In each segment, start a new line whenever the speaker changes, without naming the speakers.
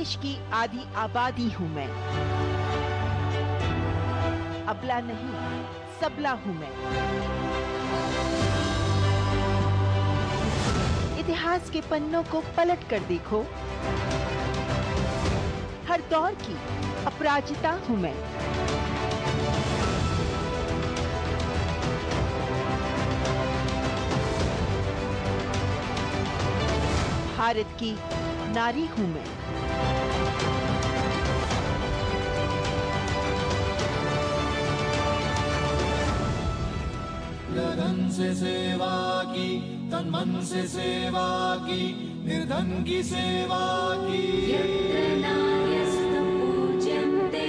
देश की आधी आबादी हूँ मैं, अबला नहीं सबला हूँ मैं। इतिहास के पन्नों को पलट कर देखो, हर दौर की अपराजिता हूँ मैं। भारत की नारी हूँ मैं।
धन से सेवा की, तन मन से सेवा की, निर्धन की सेवा की।
यत्र नार्यस्तु पूज्यन्ते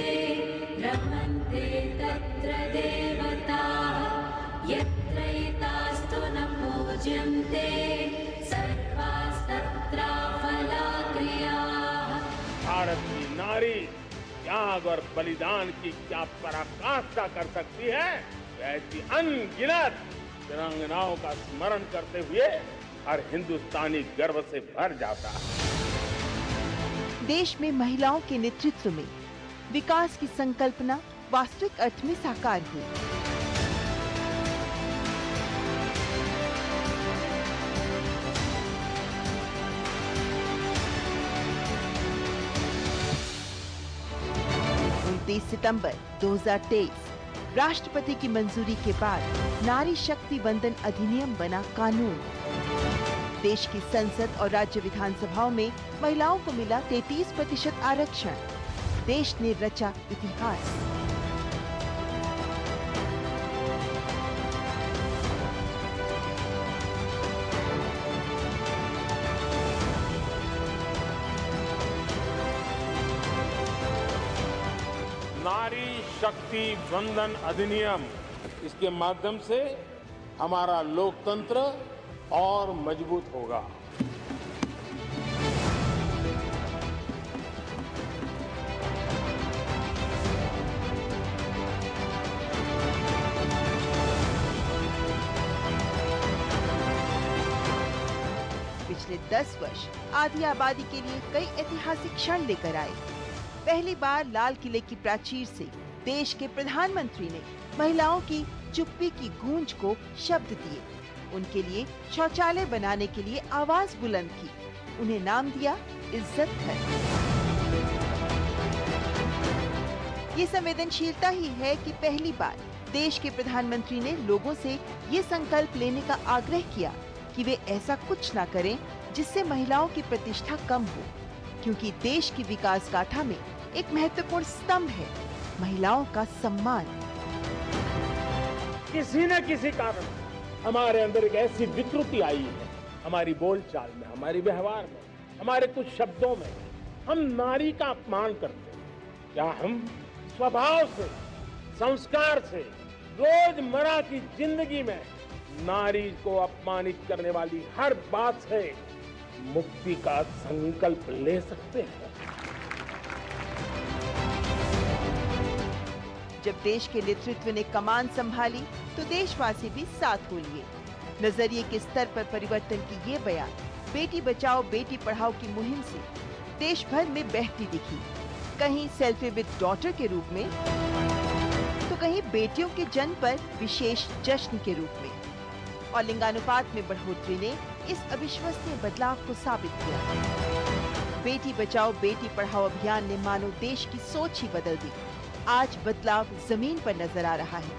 रमन्ते तत्र देवताः, यत्र एतास्तु न पूज्यन्ते सर्वास्तत्राफलाक्रियाः।
भारत की नारी त्याग और बलिदान की क्या पराकाष्ठा कर सकती है, ऐसी अनगिनत वीरांगनाओं का स्मरण करते हुए हर हिंदुस्तानी गर्व से भर जाता है।
देश में महिलाओं के नेतृत्व में विकास की संकल्पना वास्तविक अर्थ में साकार हुई। सितंबर 2023 राष्ट्रपति की मंजूरी के बाद नारी शक्ति वंदन अधिनियम बना कानून। देश की संसद और राज्य विधानसभाओं में महिलाओं को मिला 33% आरक्षण। देश ने रचा इतिहास।
नारी शक्ति वंदन अधिनियम, इसके माध्यम से हमारा लोकतंत्र और मजबूत होगा।
पिछले 10 वर्ष आधी आबादी के लिए कई ऐतिहासिक क्षण लेकर आए। पहली बार लाल किले की प्राचीर से देश के प्रधानमंत्री ने महिलाओं की चुप्पी की गूंज को शब्द दिए। उनके लिए शौचालय बनाने के लिए आवाज बुलंद की। उन्हें नाम दिया इज्जत घर। ये संवेदनशीलता ही है कि पहली बार देश के प्रधानमंत्री ने लोगों से ये संकल्प लेने का आग्रह किया कि वे ऐसा कुछ ना करें जिससे महिलाओं की प्रतिष्ठा कम हो, क्योंकि देश की विकास गाथा में एक महत्वपूर्ण स्तंभ है महिलाओं का सम्मान।
किसी न किसी कारण हमारे अंदर एक ऐसी विकृति आई है, हमारी बोलचाल में, हमारे व्यवहार में, हमारे कुछ शब्दों में हम नारी का अपमान करते हैं। क्या हम स्वभाव से, संस्कार से, रोजमर्रा की जिंदगी में नारी को अपमानित करने वाली हर बात से मुक्ति का संकल्प ले सकते हैं?
जब देश के नेतृत्व ने कमान संभाली तो देशवासी भी साथ हो लिए। नजरिए के स्तर पर परिवर्तन की ये बयान बेटी बचाओ बेटी पढ़ाओ की मुहिम से देश भर में बहती दिखी। कहीं सेल्फी विद डॉटर के रूप में तो कहीं बेटियों के जन्म पर विशेष जश्न के रूप में। और लिंगानुपात में बढ़ोतरी ने इस अविश्वसनीय बदलाव को साबित किया। बेटी बचाओ बेटी पढ़ाओ अभियान ने मानो देश की सोच ही बदल दी। आज बदलाव जमीन पर नजर आ रहा है।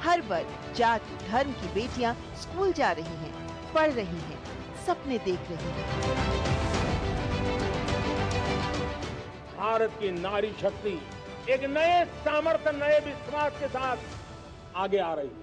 हर वर्ग, जात, धर्म की बेटियां स्कूल जा रही हैं, पढ़ रही हैं, सपने देख रही हैं।
भारत की नारी शक्ति एक नए सामर्थ्य, नए विश्वास के साथ आगे आ रही है।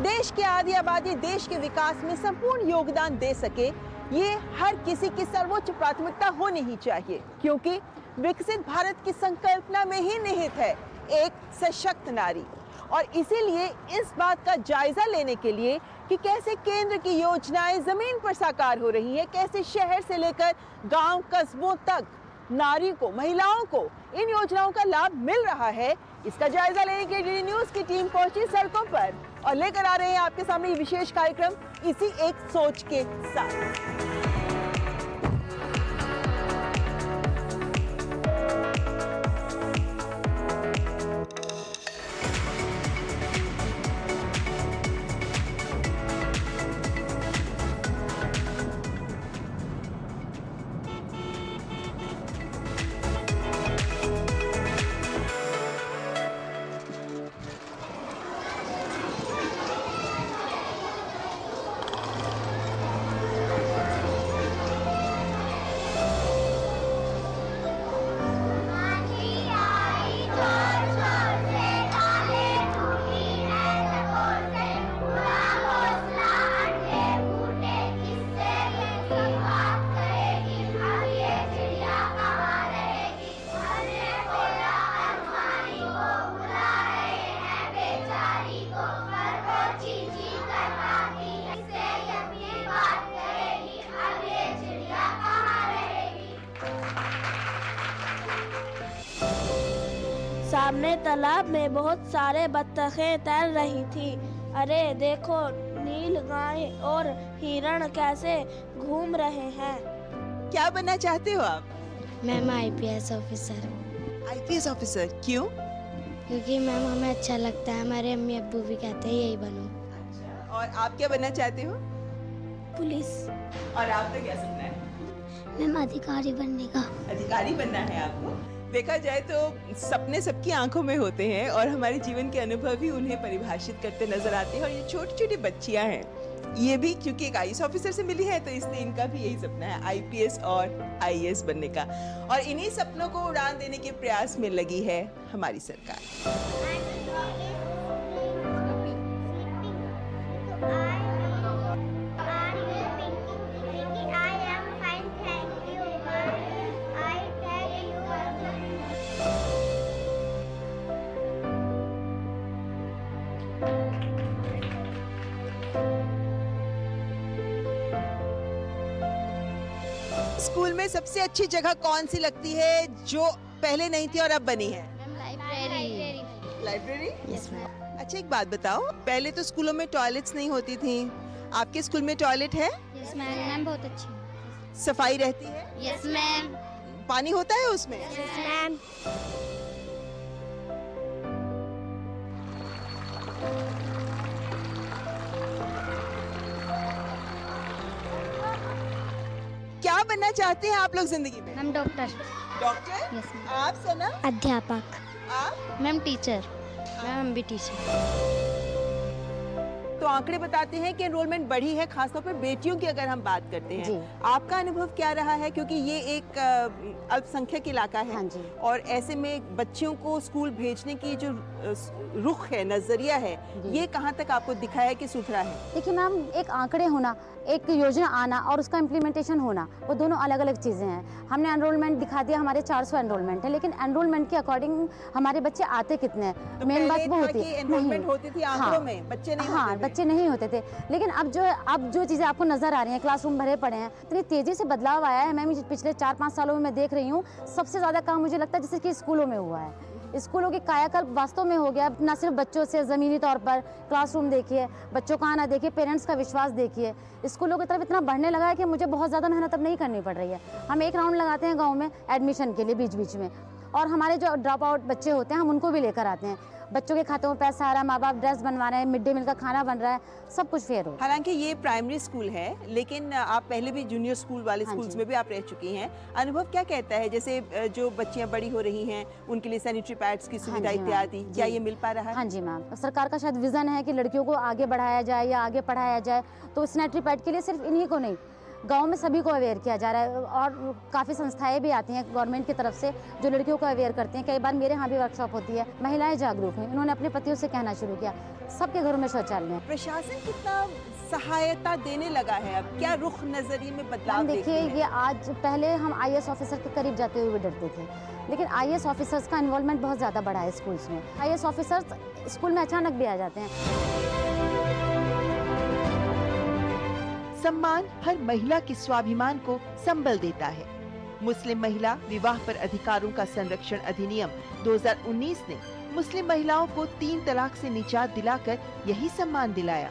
देश की आधी आबादी देश के विकास में संपूर्ण योगदान दे सके, ये हर किसी की सर्वोच्च प्राथमिकता होनी ही चाहिए, क्योंकि विकसित भारत की संकल्पना में ही निहित है एक सशक्त नारी। और इसीलिए इस बात का जायजा लेने के लिए कि कैसे केंद्र की योजनाएं जमीन पर साकार हो रही है, कैसे शहर से लेकर गांव कस्बों तक नारी को, महिलाओं को इन योजनाओं का लाभ मिल रहा है, इसका जायजा लेने के लिए डीडी न्यूज की टीम पहुंची सड़कों पर। और लेकर आ रहे हैं आपके सामने ये विशेष कार्यक्रम इसी एक सोच के साथ।
सामने तालाब में बहुत सारे बत्तखें तैर रही थी। अरे देखो, नील गाय और हिरण कैसे घूम रहे हैं।
क्या बनना चाहते हो आप?
Ma'am IPS officer.
IPS officer क्यों?
क्योंकि मैम हमें अच्छा लगता है, हमारे अम्मी अब्बू भी कहते हैं यही बनो।
और आप क्या बनना चाहते हो?
पुलिस।
और आपका क्या सपना है?
मैम अधिकारी बनने का।
अधिकारी बनना है आपको? देखा जाए तो सपने सबकी आंखों में होते हैं और हमारे जीवन के अनुभव ही उन्हें परिभाषित करते नजर आते हैं। और ये छोटी छोटी बच्चियां हैं, ये भी क्योंकि एक आईएएस ऑफिसर से मिली है तो इसलिए इनका भी यही सपना है, आईपीएस और आईएएस बनने का। और इन्हीं सपनों को उड़ान देने के प्रयास में लगी है हमारी सरकार। स्कूल में सबसे अच्छी जगह कौन सी लगती है जो पहले नहीं थी और अब बनी है?
लाइब्रेरी।
लाइब्रेरी?
Yes ma'am.
अच्छा एक बात बताओ, पहले तो स्कूलों में टॉयलेट्स नहीं होती थी, आपके स्कूल में टॉयलेट है?
यस मैम, बहुत अच्छी।
सफाई रहती है?
Yes ma'am.
पानी होता है उसमें?
Yes ma'am.
क्या बनना चाहते हैं आप लोग जिंदगी में?
Ma'am doctor.
Doctor?
Yes ma'am.
आप सना?
अध्यापक।
आप?
Ma'am teacher. मैम हम भी टीचर।
तो आंकड़े बताते हैं कि एनरोलमेंट बढ़ी है, खासतौर पर बेटियों की अगर हम बात करते हैं। आपका अनुभव क्या रहा है, क्योंकि ये एक अल्पसंख्यक इलाका है।
हाँ जी।
और ऐसे में बच्चियों को स्कूल भेजने की जो रुख है, नजरिया है, ये कहाँ तक आपको दिखा है कि सुधरा है?
देखिए मैम, एक आंकड़े होना, एक योजना आना और उसका इम्प्लीमेंटेशन होना, वो दोनों अलग अलग चीज़ें हैं। हमने एनरोलमेंट दिखा दिया, हमारे 400 एनरोलमेंट है, लेकिन एनरोलमेंट के अकॉर्डिंग हमारे बच्चे आते कितने हैं,
तो
मेन बात वो होती
है। एनरोलमेंट होती थी आंकड़ों में, बच्चे नहीं होते थे।
बच्चे नहीं होते थे। लेकिन अब जो चीज़ें आपको नजर आ रही हैं, क्लासरूम भरे पड़े हैं, इतनी तेजी से बदलाव आया है मैम, पिछले 4-5 सालों में मैं देख रही हूँ। सबसे ज़्यादा काम मुझे लगता है जैसे कि स्कूलों में हुआ है। स्कूलों की कायाकल्प वास्तव में हो गया। न सिर्फ बच्चों से ज़मीनी तौर पर क्लासरूम देखिए, बच्चों का आना देखिए, पेरेंट्स का विश्वास देखिए, स्कूलों की तरफ इतना बढ़ने लगा है कि मुझे बहुत ज़्यादा मेहनत अब नहीं करनी पड़ रही है। हम एक राउंड लगाते हैं गांव में एडमिशन के लिए बीच बीच में, और हमारे जो ड्रॉप आउट बच्चे होते हैं हम उनको भी लेकर आते हैं। बच्चों के खातों में पैसा आ रहा है, माँ बाप ड्रेस बनवा रहे हैं, मिड डे मील का खाना बन रहा है, सब कुछ फेयर हो।
हालांकि ये प्राइमरी स्कूल है, लेकिन आप पहले भी जूनियर स्कूल वाले स्कूल्स में भी आप रह चुकी हैं। अनुभव क्या कहता है, जैसे जो बच्चियां बड़ी हो रही हैं उनके लिए सैनिटरी पैड्स की सुविधा इत्यादि, क्या ये मिल पा रहा है?
हाँ जी मैम, सरकार का शायद विजन है कि लड़कियों को आगे बढ़ाया जाए या आगे पढ़ाया जाए, तो सैनिटरी पैड के लिए सिर्फ इन्हीं को नहीं, गांव में सभी को अवेयर किया जा रहा है। और काफ़ी संस्थाएं भी आती हैं गवर्नमेंट की तरफ से जो लड़कियों को अवेयर करती हैं। कई बार मेरे यहाँ भी वर्कशॉप होती है। महिलाएं जागरूक हैं, इन्होंने अपने पतियों से कहना शुरू किया, सबके घरों में शौचालय है।
प्रशासन कितना सहायता देने लगा है, अब क्या रुख नजरिए में बदलाव
देखिए, ये आज पहले हम आईएएस ऑफिसर के करीब जाते हुए डरते थे, लेकिन आईएएस ऑफिसर्स का इन्वॉल्वमेंट बहुत ज़्यादा बढ़ा है स्कूल्स में। आईएएस ऑफिसर्स स्कूल में अचानक भी आ जाते हैं।
सम्मान हर महिला के स्वाभिमान को संबल देता है। मुस्लिम महिला विवाह पर अधिकारों का संरक्षण अधिनियम 2019 ने मुस्लिम महिलाओं को 3 तलाक से निजात दिलाकर यही सम्मान दिलाया।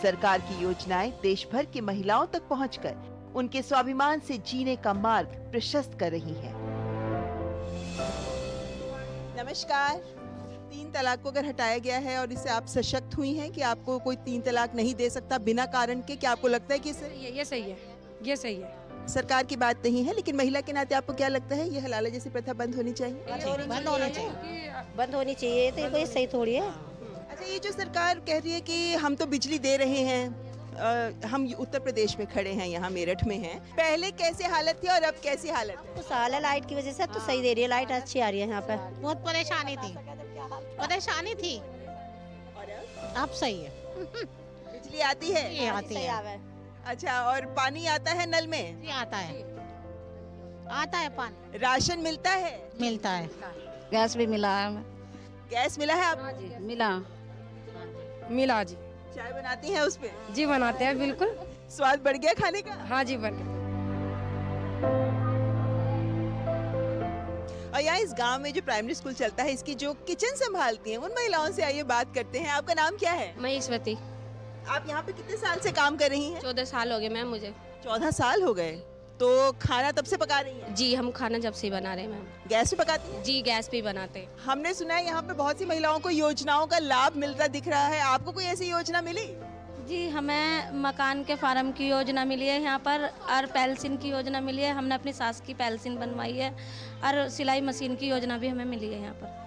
सरकार की योजनाएं देश भर की महिलाओं तक पहुंचकर उनके स्वाभिमान से जीने का मार्ग प्रशस्त कर रही है।
नमस्कार। 3 तलाक को अगर हटाया गया है और इससे आप सशक्त हुई हैं कि आपको कोई 3 तलाक नहीं दे सकता बिना कारण के, क्या आपको लगता है कि
ये सही है? ये सही है।
सरकार की बात नहीं है, लेकिन महिला के नाते आपको क्या लगता है, ये हलाला जैसी प्रथा बंद होनी चाहिए?
बंद होनी चाहिए, बंद होनी चाहिए। तो कोई सही थोड़ी है।
अच्छा, ये जो सरकार कह रही है कि हम तो बिजली दे रहे हैं, हम उत्तर प्रदेश में खड़े हैं, यहाँ मेरठ में हैं, पहले कैसे हालत थी और अब कैसी हालत है?
तो साल है लाइट की वजह से, तो सही दे रही है, लाइट अच्छी आ रही है यहाँ पे।
बहुत परेशानी थी, अब सही है।
बिजली आती है?
ये आती है।
अच्छा, और पानी आता है नल में?
ये आता है पानी।
राशन मिलता है?
मिलता है।
गैस भी मिला है हमें।
गैस मिला है? आप
मिला जी।
चाय बनाती हैं उस पे?
जी बनाते हैं, बिल्कुल।
स्वाद बढ़ गया खाने का?
हाँ जी, बन गया।
और यहाँ इस गांव में जो प्राइमरी स्कूल चलता है, इसकी जो किचन संभालती हैं उन महिलाओं से आइए बात करते हैं। आपका नाम क्या है?
महेश्वती।
आप यहाँ पे कितने साल से काम कर रही हैं?
14 साल हो गए मैम मुझे।
14 साल हो गए, तो खाना तब से पका रही हैं?
जी, हम खाना जब से बना रहे हैं मैम।
गैस पे पकाती हैं?
जी, गैस पे बनाते हैं।
हमने सुना है यहाँ पे बहुत सी महिलाओं को योजनाओं का लाभ मिलता दिख रहा है, आपको कोई ऐसी योजना मिली?
जी, हमें मकान के फार्म की योजना मिली है यहाँ पर, और पेंशन की योजना मिली है। हमने अपनी सास की पेंशन बनवाई है, और सिलाई मशीन की योजना भी हमें मिली है यहाँ पर।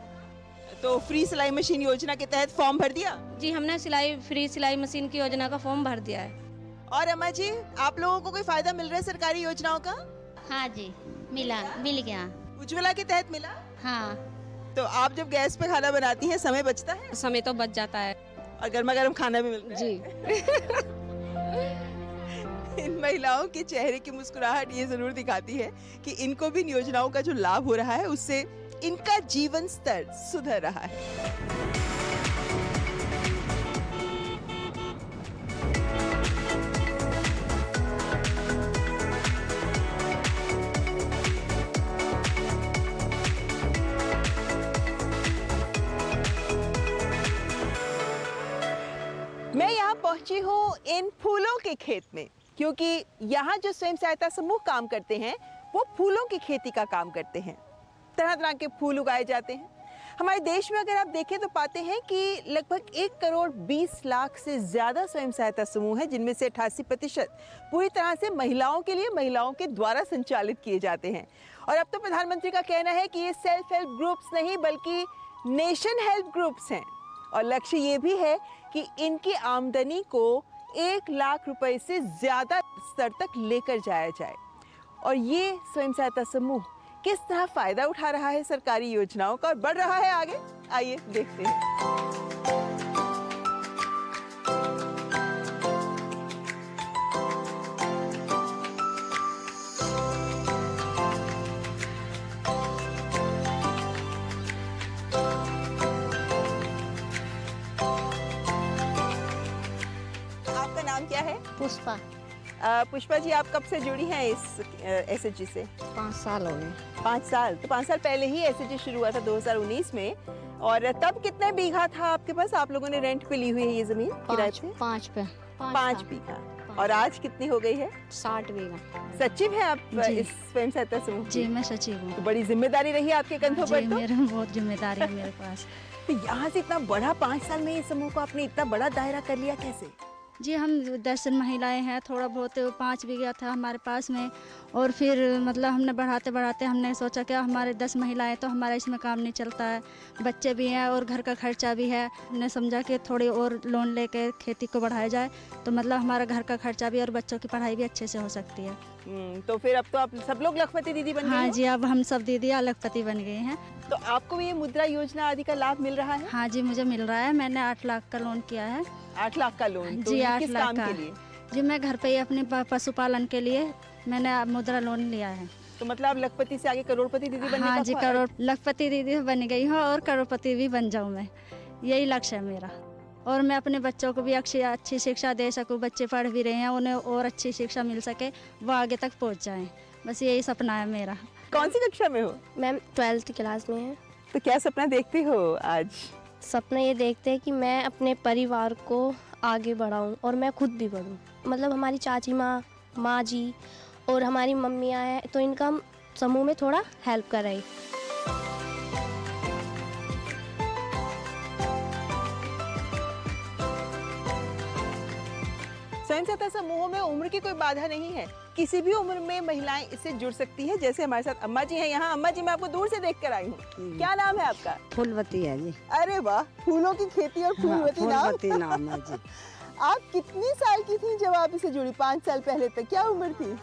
तो फ्री सिलाई मशीन योजना के तहत फॉर्म भर दिया?
जी, हमने फ्री सिलाई मशीन की योजना का फॉर्म भर दिया है।
और अम्मा जी, आप लोगों को कोई फायदा मिल रहा है सरकारी योजनाओं का?
हाँ जी, मिल गया।
उज्ज्वला के तहत मिला?
हाँ।
तो आप जब गैस पे खाना बनाती हैं, समय बचता है?
समय तो बच जाता है,
और गर्मा गर्म खाना भी मिलता है?
जी।
इन महिलाओं के चेहरे की मुस्कुराहट ये जरूर दिखाती है कि इनको भी इन योजनाओं का जो लाभ हो रहा है उससे इनका जीवन स्तर सुधर रहा है। मैं यहाँ पहुंची हूँ इन फूलों के खेत में, क्योंकि यहाँ जो स्वयं सहायता समूह काम करते हैं वो फूलों की खेती का काम करते हैं। तरह तरह के फूल उगाए जाते हैं। हमारे देश में अगर आप देखें तो पाते हैं कि लगभग 1 करोड़ 20 लाख से ज़्यादा स्वयं सहायता समूह हैं, जिनमें से 88% पूरी तरह से महिलाओं के लिए, महिलाओं के द्वारा संचालित किए जाते हैं। और अब तो प्रधानमंत्री का कहना है कि ये सेल्फ हेल्प ग्रुप्स नहीं बल्कि नेशन हेल्प ग्रुप्स हैं। और लक्ष्य ये भी है कि इनकी आमदनी को 1 लाख रुपए से ज़्यादा स्तर तक लेकर जाया जाए। और ये स्वयं सहायता समूह किस तरह फायदा उठा रहा है सरकारी योजनाओं का और बढ़ रहा है आगे, आइए देखते हैं। आपका नाम क्या है?
पुष्पा।
पुष्पा जी, आप कब से जुड़ी हैं इस एसएचजी से?
5 साल हो गए।
5 साल? तो 5 साल पहले ही एसएचजी शुरू हुआ था 2019 में। और तब कितने बीघा था आपके पास? आप लोगों ने रेंट पे ली हुई है ये जमीन किराए पे?
5 पे।
5 बीघा। और आज कितनी हो गई है?
60 बीघा।
सचिव है आप इस स्वयं सहायता समूह?
जी, मैं सचिव हूँ।
तो बड़ी जिम्मेदारी रही है आपके कंधों पर। तो
मेरा बहुत जिम्मेदारी है मेरे पास।
तो यहाँ से इतना बड़ा 5 साल में ये समूह को आपने इतना बड़ा दायरा कर लिया कैसे?
जी, हम 10 महिलाएं हैं, थोड़ा बहुत 5 बीघा था हमारे पास में, और फिर मतलब हमने बढ़ाते बढ़ाते हमने सोचा कि हमारे 10 महिलाएं तो हमारा इसमें काम नहीं चलता है, बच्चे भी हैं और घर का खर्चा भी है। हमने समझा कि थोड़ी और लोन लेकर खेती को बढ़ाया जाए, तो मतलब हमारा घर का खर्चा भी और बच्चों की पढ़ाई भी अच्छे से हो सकती है।
तो फिर अब तो आप सब लोग लखपति दीदी बन गए?
हाँ जी, अब हम सब दीदियाँ लखपति बन गए हैं।
तो आपको भी ये मुद्रा योजना आदि का लाभ मिल रहा है?
हाँ जी, मुझे मिल रहा है। मैंने 8 लाख का लोन किया है।
8 लाख का लोन? तो
जी, 8
किस
लाख
काम
का
के लिए?
जी, मैं घर पे ही अपने पशुपालन के लिए मैंने मुद्रा लोन लिया है।
तो मतलब आप लखपति से आगे करोड़पति दीदी बनने
हाँ
का
जी, लखपति दीदी बन गई हूँ और करोड़पति भी बन जाऊँ मैं, यही लक्ष्य है मेरा। और मैं अपने बच्चों को भी अच्छी शिक्षा दे सकूँ। बच्चे पढ़ भी रहे हैं, उन्हें और अच्छी शिक्षा मिल सके, वो आगे तक पहुँच जाएं, बस यही सपना है मेरा।
कौन सी कक्षा में हो?
मैम 12th क्लास में है।
तो क्या सपना देखती हो आज?
सपना ये देखते हैं कि मैं अपने परिवार को आगे बढ़ाऊं और मैं खुद भी बढ़ूं। मतलब हमारी चाची माँ जी और हमारी मम्मियाँ हैं, तो इनका हम समूह में थोड़ा हेल्प कर रहे हैं।
स्वयं सहायता समूहों में उम्र की कोई बाधा नहीं है, किसी भी उम्र में महिलाएं इससे जुड़ सकती हैं। जैसे हमारे साथ अम्मा जी हैं यहाँ। अम्मा जी, मैं आपको दूर से देख कर आई हूँ, क्या नाम है आपका?
फूलवती है जी।
अरे वाह, फूलों की खेती और फूलवती
फूलवती नाम है जी।
आप कितनी साल की थी जब आप इसे जुड़ी? 5 साल पहले तक क्या उम्र थी?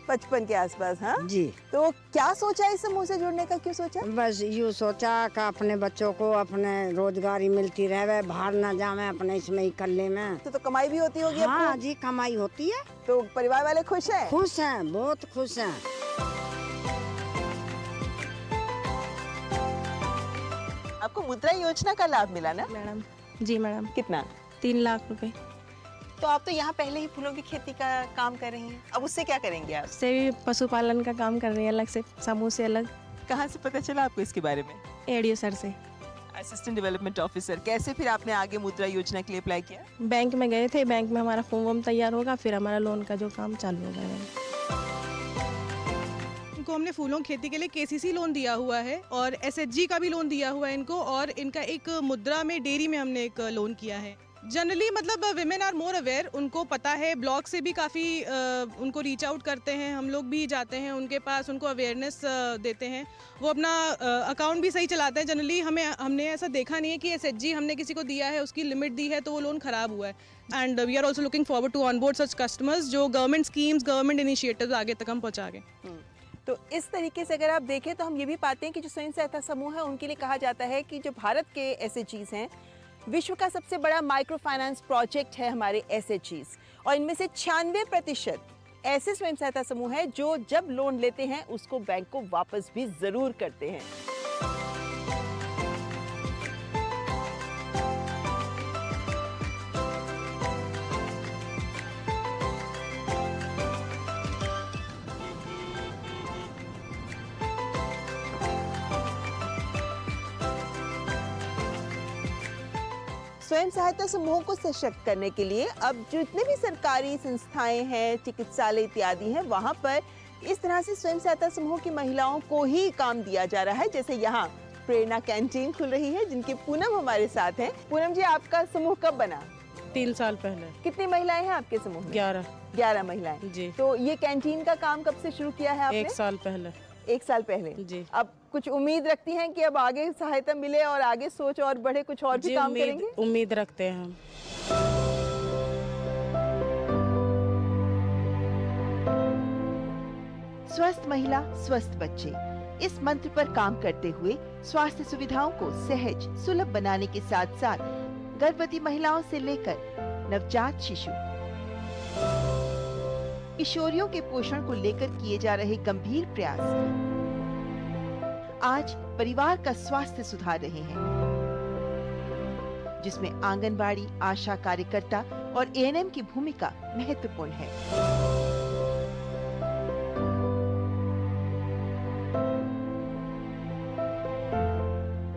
55 के आसपास। हाँ
जी।
तो क्या सोचा इस समूह से जुड़ने का? क्यों सोचा?
बस यूँ सोचा कि अपने बच्चों को अपने रोजगारी मिलती रहे, बाहर ना जावे अपने इसमें ही कल्ले में।
तो कमाई भी होती होगी?
हाँ जी, कमाई होती है।
तो परिवार वाले खुश हैं?
खुश हैं, बहुत खुश हैं।
आपको मुद्रा योजना का लाभ मिला ना
मैडम? जी मैडम।
कितना?
3 लाख रुपए।
तो आप तो यहाँ पहले ही फूलों की खेती का काम कर रही हैं, अब उससे क्या करेंगे आप?
उससे भी पशुपालन का काम कर रही है, अलग से, समूह से अलग।
कहाँ से पता चला आपको इसके बारे में?
एडीओ सर से।
Assistant development officer. कैसे फिर आपने आगे मुद्रा योजना के लिए अप्लाई किया?
बैंक में गए थे, बैंक में हमारा फॉर्म वॉर्म तैयार होगा, फिर हमारा लोन का जो काम चालू होगा।
इनको हमने फूलों की खेती के लिए केसीसी लोन दिया हुआ है और एसएचजी का भी लोन दिया हुआ है इनको, और इनका एक मुद्रा में डेयरी में हमने एक लोन किया है। जनरली मतलब विमेन आर मोर अवेयर, उनको पता है, ब्लॉग से भी काफ़ी उनको रीच आउट करते हैं, हम लोग भी जाते हैं उनके पास, उनको अवेयरनेस देते हैं। वो अपना अकाउंट भी सही चलाते हैं। जनरली हमने ऐसा देखा नहीं है कि एसएचजी हमने किसी को दिया है, उसकी लिमिट दी है तो वो लोन ख़राब हुआ है। And we are also looking forward to on board such customers जो गवर्नमेंट स्कीम्स, गवर्नमेंट इनिशिएटिव्स आगे तक हम पहुँचा गए।
तो इस तरीके से अगर आप देखें तो हम ये भी पाते हैं कि जो स्वयं सहायता समूह है उनके लिए कहा जाता है कि जो भारत के एसएचजीज हैं, विश्व का सबसे बड़ा माइक्रो फाइनेंस प्रोजेक्ट है हमारे एसएचजीज, और इनमें से 96% ऐसे स्वयं सहायता समूह है जो जब लोन लेते हैं उसको बैंक को वापस भी जरूर करते हैं। स्वयं सहायता समूहों को सशक्त करने के लिए अब जितने भी सरकारी संस्थाएं हैं, चिकित्सालय इत्यादि हैं, वहां पर इस तरह से स्वयं सहायता समूहों की महिलाओं को ही काम दिया जा रहा है। जैसे यहाँ प्रेरणा कैंटीन खुल रही है, जिनके पूनम हमारे साथ हैं। पूनम जी, आपका समूह कब बना?
3 साल पहले।
कितनी महिलाएं हैं आपके समूह में? 11 महिलाएं
जी।
तो ये कैंटीन का काम कब से शुरू किया है आपने?
1 साल पहले।
1 साल पहले
जी।
अब कुछ उम्मीद रखती हैं कि अब आगे सहायता मिले और आगे सोच और बढ़े, कुछ और भी काम करेंगे?
उम्मीद रखते हैं हम।
स्वस्थ महिला स्वस्थ बच्चे, इस मंत्र पर काम करते हुए स्वास्थ्य सुविधाओं को सहज सुलभ बनाने के साथ साथ गर्भवती महिलाओं से लेकर नवजात शिशु, किशोरियों के पोषण को लेकर किए जा रहे गंभीर प्रयास आज परिवार का स्वास्थ्य सुधार रहे हैं, जिसमें आंगनबाड़ी, आशा कार्यकर्ता और एएनएम की भूमिका महत्वपूर्ण है।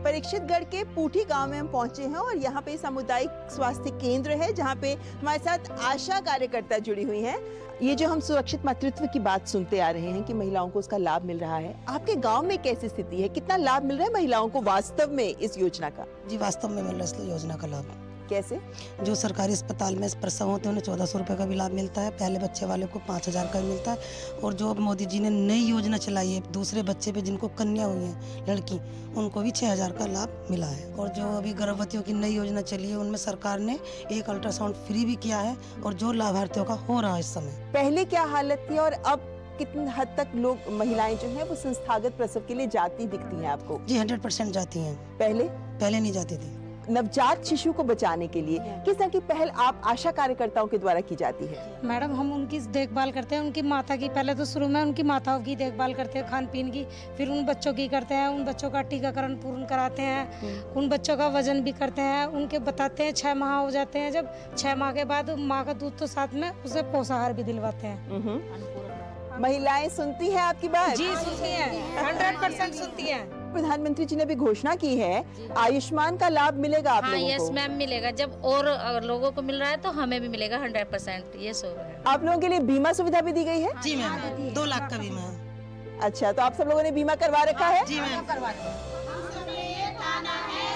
परीक्षितगढ़ के पूठी गांव में हम पहुंचे हैं और यहाँ पे सामुदायिक स्वास्थ्य केंद्र है, जहाँ पे हमारे साथ आशा कार्यकर्ता जुड़ी हुई हैं। ये जो हम सुरक्षित मातृत्व की बात सुनते आ रहे हैं कि महिलाओं को उसका लाभ मिल रहा है, आपके गांव में कैसी स्थिति है? कितना लाभ मिल रहा है महिलाओं को वास्तव में इस योजना का?
जी, वास्तव में मिल रहा है इस योजना का लाभ।
कैसे?
जो सरकारी अस्पताल में प्रसव होते हैं उन्हें 1400 रुपये का भी लाभ मिलता है, पहले बच्चे वाले को 5000 का मिलता है, और जो अब मोदी जी ने नई योजना चलाई है दूसरे बच्चे पे जिनको कन्या हुई है लड़की, उनको भी 6000 का लाभ मिला है। और जो अभी गर्भवतियों की नई योजना चली है उनमें सरकार ने एक अल्ट्रासाउंड फ्री भी किया है, और जो लाभार्थियों का हो रहा है इस समय।
पहले क्या हालत थी और अब कितनी हद तक लोग, महिलाएं जो हैं वो संस्थागत प्रसव के लिए जाती दिखती हैं आपको?
जी, 100% जाती हैं। पहले नहीं जाती थी।
नवजात शिशु को बचाने के लिए किस तरह की पहल आप आशा कार्यकर्ताओं के द्वारा की जाती है?
मैडम, हम उनकी देखभाल करते हैं, उनकी माता की, पहले तो शुरू में उनकी माताओं की देखभाल करते हैं, खान पीन की, फिर उन बच्चों की करते हैं, उन बच्चों का टीकाकरण पूर्ण कराते हैं, उन बच्चों का वजन भी करते हैं, उनके बताते हैं 6 माह हो जाते हैं, जब 6 माह के बाद माँ का दूध तो साथ में उसे पोषाहार भी दिलवाते हैं।
महिलाएं सुनती हैं आपकी बात?
जी, सुनती हैं, 100% सुनती हैं।
प्रधानमंत्री जी ने भी घोषणा की है, आयुष्मान का लाभ मिलेगा आप
हाँ,
लोगों
यस
को?
मैम मिलेगा। जब और लोगों को मिल रहा है तो हमें भी मिलेगा 100%। ये सो है।
आप लोगों के लिए बीमा सुविधा भी दी गई है?
जी मैम, 2 लाख का बीमा है।
अच्छा, तो आप सब लोगों ने बीमा करवा रखा है?
जी मैम, करवा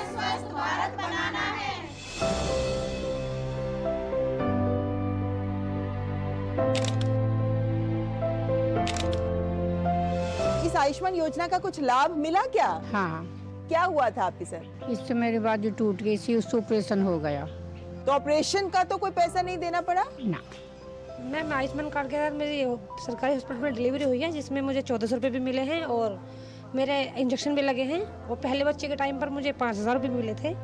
स्वस्थ भारत बनाना है।
इस आयुष्मान योजना का कुछ लाभ मिला क्या?
हाँ,
क्या हुआ था आपके साथ?
इससे मेरी बाजू टूट गई थी, उससे ऑपरेशन हो गया।
तो ऑपरेशन का तो कोई पैसा नहीं देना पड़ा?
ना।
मैम आयुष्मान कार्ड के तहत मेरी सरकारी हॉस्पिटल में डिलीवरी हुई है, जिसमें मुझे 1400 रुपये भी मिले हैं और मेरे इंजेक्शन भी लगे हैं। और पहले बच्चे के टाइम पर मुझे 5000 रुपये मिले थे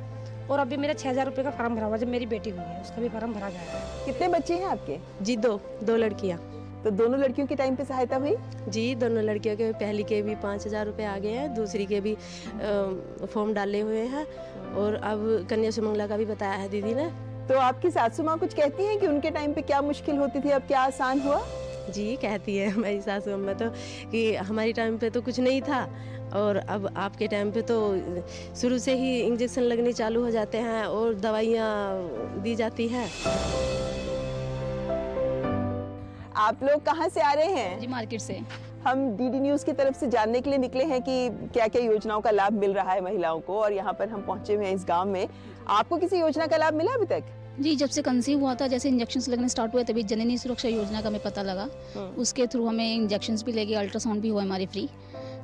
और अभी मेरा 6000 रुपये का फॉर्म भरा हुआ। जब मेरी बेटी हुई है उसका भी फॉर्म भरा जाएगा।
कितने बच्चे हैं आपके?
जी 2 लड़कियाँ।
तो दोनों लड़कियों के टाइम पे सहायता हुई?
जी, दोनों लड़कियों के पहली के भी 5000 रुपये आ गए हैं, दूसरी के भी फॉर्म डाले हुए हैं और अब कन्या सुमंगला का भी बताया है दीदी ने।
तो आपकी सासू माँ कुछ कहती हैं कि उनके टाइम पे क्या मुश्किल होती थी, अब क्या आसान हुआ?
जी, कहती है हमारी सासू अम्मा तो कि हमारी टाइम पे तो कुछ नहीं था और अब आपके टाइम पे तो शुरू से ही इंजेक्शन लगने चालू हो जाते हैं और दवाइयाँ दी जाती हैं।
आप लोग कहाँ से आ रहे हैं?
जी, मार्केट से।
हम डीडी न्यूज़ की तरफ से जानने के लिए निकले हैं कि क्या क्या योजनाओं का लाभ मिल रहा है महिलाओं को, और यहाँ पर हम पहुँचे हुए हैं इस गांव में। आपको किसी योजना का लाभ मिला अभी तक?
जी, जब से कंसीव हुआ था, जैसे इंजेक्शंस लगने स्टार्ट हुए तभी जननी सुरक्षा योजना का हमें पता लगा। उसके थ्रू हमें इंजेक्शंस भी लगे, अल्ट्रासाउंड भी हुआ हमारी फ्री।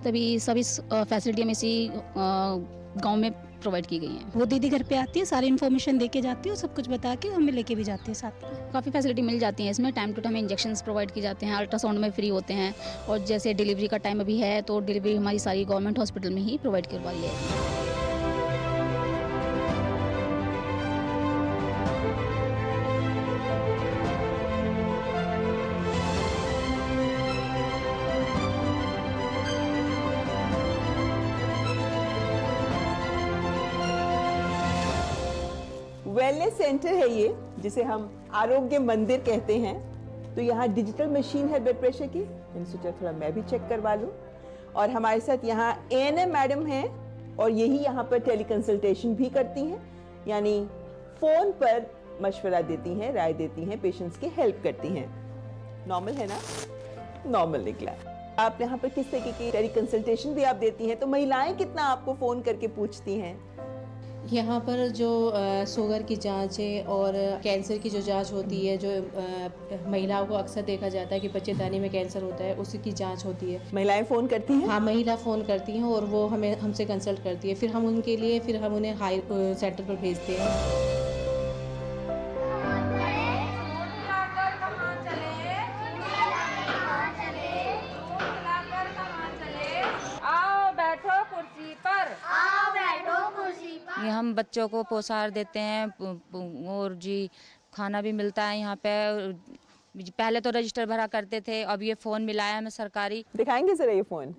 तभी सभी फैसिलिटी हमें इसी गाँव में प्रोवाइड की गई हैं।
वो दीदी घर पे आती है, सारी इन्फॉर्मेशन दे के जाती है और सब कुछ बता के हमें लेके भी जाती है साथ में।
काफ़ी फैसिलिटी मिल जाती है इसमें। Time to time injections provide किए जाते हैं, अल्ट्रासाउंड में फ्री होते हैं और जैसे डिलीवरी का टाइम अभी है तो डिलीवरी हमारी सारी गवर्नमेंट हॉस्पिटल में ही प्रोवाइड करवाई है।
वेलनेस सेंटर है ये, जिसे हम आरोग्य मंदिर कहते हैं। तो यहाँ डिजिटल मशीन है ब्लड प्रेशर की, मैंने सोचा थोड़ा मैं भी चेक करवा लूँ। और हमारे साथ यहाँ ANM मैडम हैं और यही यहाँ पर टेली कंसल्टेशन भी करती हैं, यानी फ़ोन पर मशवरा देती हैं, राय देती हैं, पेशेंट्स की हेल्प करती हैं। नॉर्मल है ना? नॉर्मल निकला। आप यहाँ पर किस तरीके की टेली कंसल्टेशन भी आप देती हैं? तो महिलाएं कितना आपको फ़ोन करके पूछती हैं?
यहाँ पर जो शुगर की जांच है और कैंसर की जो जांच होती है, जो महिलाओं को अक्सर देखा जाता है कि बच्चेदानी में कैंसर होता है, उसकी जांच होती है।
महिलाएं फ़ोन करती हैं?
हाँ, महिला फ़ोन करती हैं और वो हमसे कंसल्ट करती है। फिर हम उनके लिए हम उन्हें हाई सेंटर पर भेजते हैं।
ये हम बच्चों को पोषाहार देते हैं और जी खाना भी मिलता है यहाँ पे। पहले तो रजिस्टर भरा करते थे, अब ये फ़ोन मिला है हमें सरकारी।
दिखाएंगे जरा ये फ़ोन।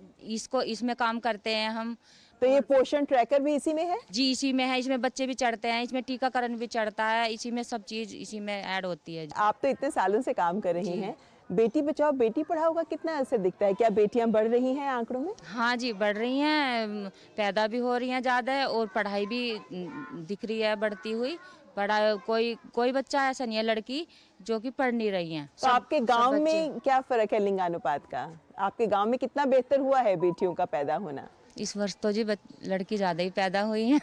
इसमें काम करते हैं हम।
तो ये पोषण ट्रैकर भी इसी में है?
जी, इसी में है। इसमें बच्चे भी चढ़ते हैं, इसमें टीकाकरण भी चढ़ता है, इसी में सब चीज़ इसी में ऐड होती है।
आप तो इतने सालों से काम कर रही हैं, बेटी बचाओ बेटी पढ़ाओ का कितना असर दिखता है? क्या बेटियां बढ़ रही हैं आंकड़ों में?
हाँ जी, बढ़ रही हैं, पैदा भी हो रही हैं ज़्यादा और पढ़ाई भी दिख रही है बढ़ती हुई। कोई बच्चा ऐसा नहीं है लड़की जो कि पढ़ नहीं रही हैं।
तो आपके गांव में क्या फर्क है लिंगानुपात का? आपके गांव में कितना बेहतर हुआ है बेटियों का पैदा होना?
इस वर्ष तो जी लड़की ज़्यादा ही पैदा हुई हैं।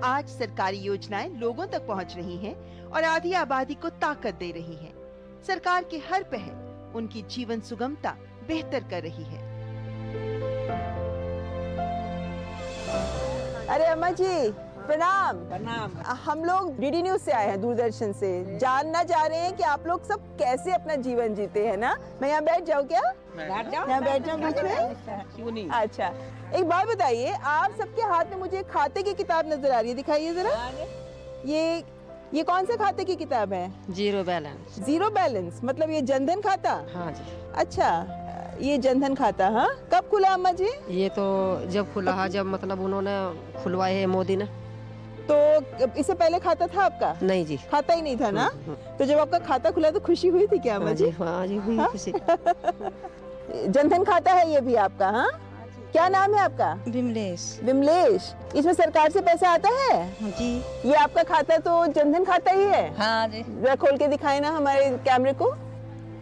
आज सरकारी योजनाएं लोगों तक पहुंच रही हैं और आधी आबादी को ताकत दे रही हैं। सरकार की हर पहल उनकी जीवन सुगमता बेहतर कर रही है।
अरे अम्मा जी प्रणाम। प्रणाम। हम लोग डीडी न्यूज़ से आए हैं, दूरदर्शन से। जानना चाह रहे हैं कि आप लोग सब कैसे अपना जीवन जीते हैं ना। मैं यहाँ बैठ जाऊँ क्या? यहाँ बैठ जाऊँ बीच में? क्यों नहीं? अच्छा, एक बात बताइए, आप सबके हाथ में मुझे खाते की किताब नजर आ रही है, दिखाइए जरा। ये कौन से खाते की किताब है?
Zero balance.
जीरो बैलेंस मतलब ये जनधन खाता?
हाँ जी।
अच्छा, ये जनधन खाता। हाँ, कब खुला अम्मा जी?
ये तो जब खुला है, जब मतलब उन्होंने खुलवाए है मोदी ने।
तो इससे पहले खाता था आपका?
नहीं जी,
खाता ही नहीं था ना। तो जब आपका खाता खुला तो खुशी हुई थी क्या अम्मा जी?
हाँ जी हुई खुशी।
जनधन खाता है ये भी आपका? हाँ, क्या नाम है आपका?
विमलेश।
विमलेश, इसमें सरकार से पैसा आता है
जी।
ये आपका खाता तो जनधन खाता ही है?
हाँ जी।
जरा खोल के दिखाए ना हमारे कैमरे को।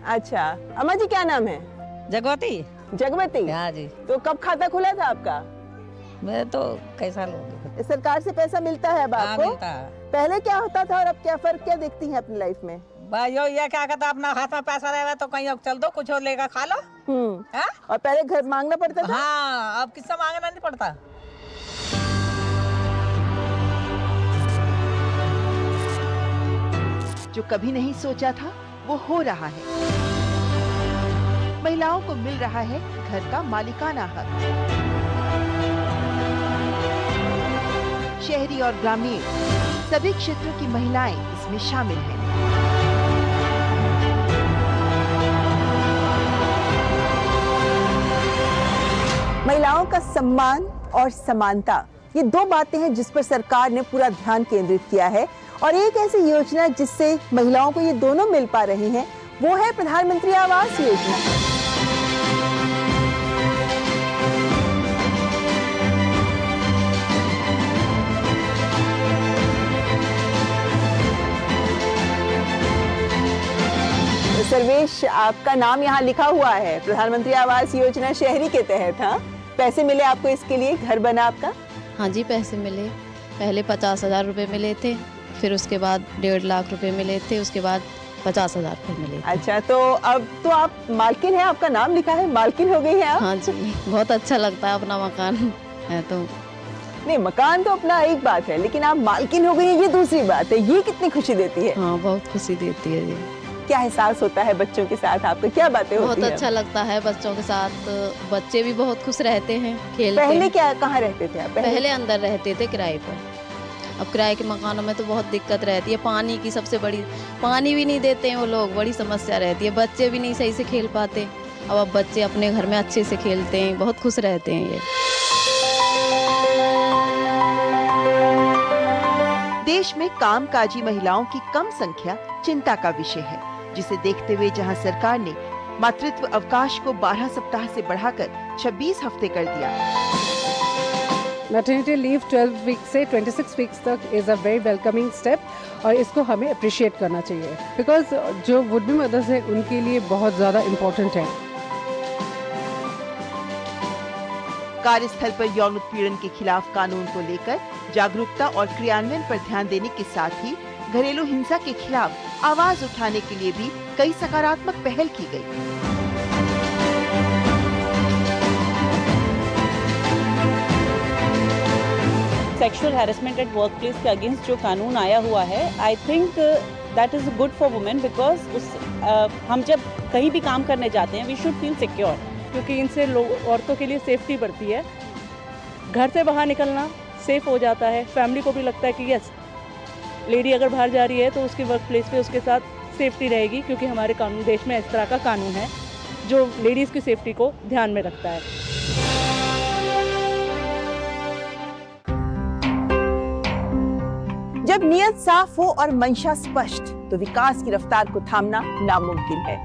अच्छा, अम्मा जी क्या नाम है?
जगवती।
जगवती?
हाँ जी।
तो कब खाता खुला था आपका?
मैं तो कैसा लोग,
सरकार से पैसा मिलता है अब आपको?
मिलता है।
पहले क्या होता था और अब क्या फर्क क्या देखती हैं अपनी लाइफ में?
भाई ये क्या कहता, अपना हाथ में पैसा रहेगा तो कहीं चल दो, कुछ और लेकर खा लो।
और पहले घर मांगना पड़ता था?
हाँ, अब किससे मांगना नहीं पड़ता।
जो कभी नहीं सोचा था वो हो रहा है। महिलाओं को मिल रहा है घर का मालिकाना हक। शहरी और ग्रामीण सभी क्षेत्रों की महिलाएं इसमें शामिल हैं।
महिलाओं का सम्मान और समानता, ये दो बातें हैं जिस पर सरकार ने पूरा ध्यान केंद्रित किया है। और एक ऐसी योजना जिससे महिलाओं को ये दोनों मिल पा रही हैं, वो है प्रधानमंत्री आवास योजना। सर्वेश, आपका नाम यहाँ लिखा हुआ है, प्रधानमंत्री आवास योजना शहरी के तहत। हाँ, पैसे मिले आपको इसके लिए? घर बना आपका?
हाँ जी, पैसे मिले। पहले 50,000 रुपये मिले थे, फिर उसके बाद 1.5 लाख रुपए मिले थे, उसके बाद 50,000 रुपये मिले।
अच्छा, तो अब तो आप मालकिन हैं, आपका नाम लिखा है, मालकिन हो गई हैं आप?
हाँ जी, बहुत अच्छा लगता है अपना मकान है तो।
नहीं, मकान तो अपना एक बात है, लेकिन आप मालकिन हो गई हैं ये दूसरी बात है। ये कितनी खुशी देती है?
हाँ, बहुत खुशी देती है जी।
क्या एहसास होता है बच्चों के साथ आपको, क्या बातें होती हैं?
बहुत अच्छा लगता है बच्चों के साथ, बच्चे भी बहुत खुश रहते हैं, खेलते हैं।
पहले क्या, कहाँ रहते थे आप?
पहले अंदर रहते थे किराए पर। अब किराए के मकानों में तो बहुत दिक्कत रहती है, पानी की सबसे बड़ी, पानी भी नहीं देते हैं वो लोग, बड़ी समस्या रहती है। बच्चे भी नहीं सही से खेल पाते। अब बच्चे अपने घर में अच्छे से खेलते हैं, बहुत खुश रहते हैं ये।
देश में कामकाजी महिलाओं की कम संख्या चिंता का विषय है, जिसे देखते हुए जहां सरकार ने मातृत्व अवकाश को 12 सप्ताह से बढ़ाकर 26 हफ्ते कर दिया।
मैटरनिटी लीव 12 वीक से 26 वीक्स तक is a very welcoming step और इसको हमें अप्रिशिएट करना चाहिए, बिकॉज जो वुड बी मदर्स है उनके लिए बहुत ज़्यादा इम्पोर्टेंट है।
कार्यस्थल पर यौन उत्पीड़न के खिलाफ कानून को लेकर जागरूकता और क्रियान्वयन पर ध्यान देने के साथ ही घरेलू हिंसा के खिलाफ आवाज उठाने के लिए भी कई सकारात्मक पहल की गई।
Sexual harassment at work place के अगेंस्ट जो कानून आया हुआ है, I think that is good for women, because हम जब कहीं भी काम करने जाते हैं वी शुड फील सिक्योर,
क्योंकि इनसे औरतों के लिए सेफ्टी बढ़ती है। घर से बाहर निकलना सेफ हो जाता है, फैमिली को भी लगता है कि यस लेडी अगर बाहर जा रही है तो उसकी वर्क प्लेस पे उसके साथ सेफ्टी रहेगी, क्योंकि हमारे कानून, देश में इस तरह का कानून है जो लेडीज़ की सेफ्टी को ध्यान में रखता है।
जब नियत साफ हो और मंशा स्पष्ट, तो विकास की रफ्तार को थामना नामुमकिन है।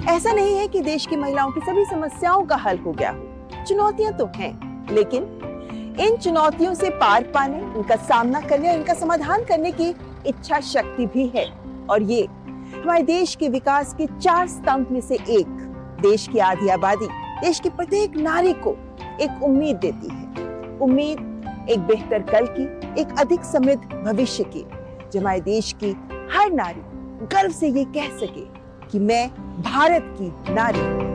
ऐसा नहीं है कि देश की महिलाओं की सभी समस्याओं का हल हो गया हो, चुनौतियां तो हैं, लेकिन इन चुनौतियों से पार पाने, इनका सामना करने और इनका समाधान करने की इच्छा शक्ति भी है। और ये हमारे देश के विकास के 4 स्तंभ में से एक, देश की आधी आबादी, देश की प्रत्येक नारी को एक उम्मीद देती है। उम्मीद एक बेहतर कल की, एक अधिक समृद्ध भविष्य की, जो हमारे देश की हर नारी गर्व से ये कह सके कि मैं भारत की नारी हूँ।